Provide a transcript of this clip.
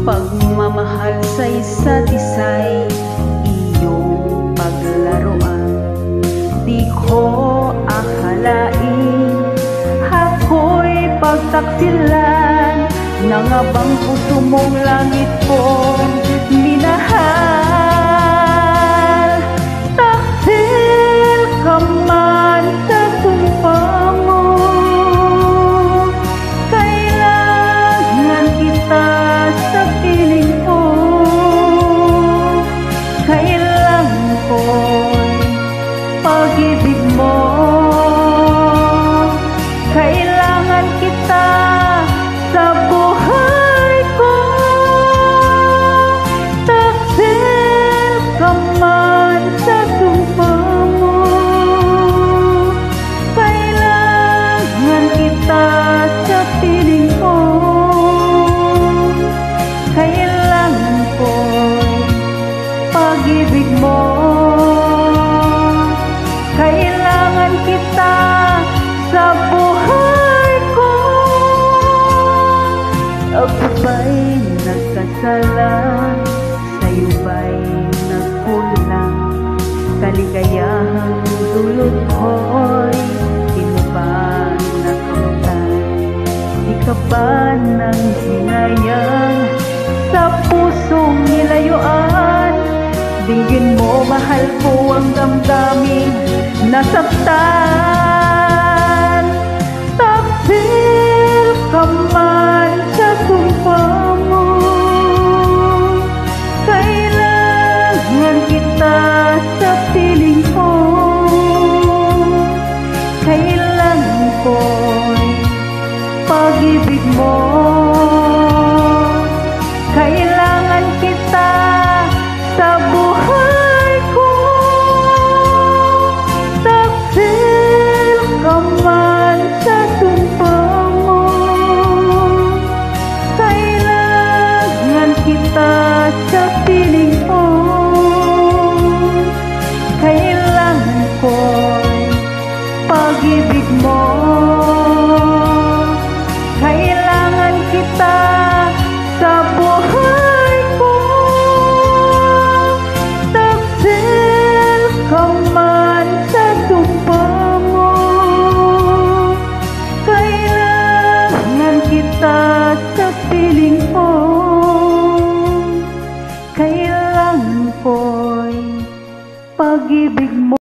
Pagmamahal sa isa't isa'y iyong paglaruan. Di ko akalain ako'y pagtaksilan ng abang puso mong langit kong minahal. Taksil ka man sa sumpa mo, kailangan kita sa piling ko. Kailangan ko'y pag-ibig mo, kailangan kita sa buhay ko. Taksil ka man sa sumpa mo, kailangan kita sa piling ko. Kailangan ko'y pag-ibig mo, kailangan kita sa buhay ko. Ako ba'y nagkasala, sa'yo ba'y nagkulang? Kaligayahang dulot ko'y di mo ba nakamtan? Di ka ba nang hinayang sa pusong nilayuan? Dinggin mo, mahal ko ang damdamin nasaktan. Taksil ka man sa sumpa mo, kailangan kita sa piling ko. Kailangan ko'y pag-ibig mo, kailangan kita sa buhay ko. Taksil ka man sa sumpa mo, kailangan kita sa piling ko. Kailangan ko'y pag-ibig mo, kailangan kita sa buhay ko. Taksil ka man sa sumpa mo, kailangan kita sa piling ko. Kailangan ko'y pag-ibig mo.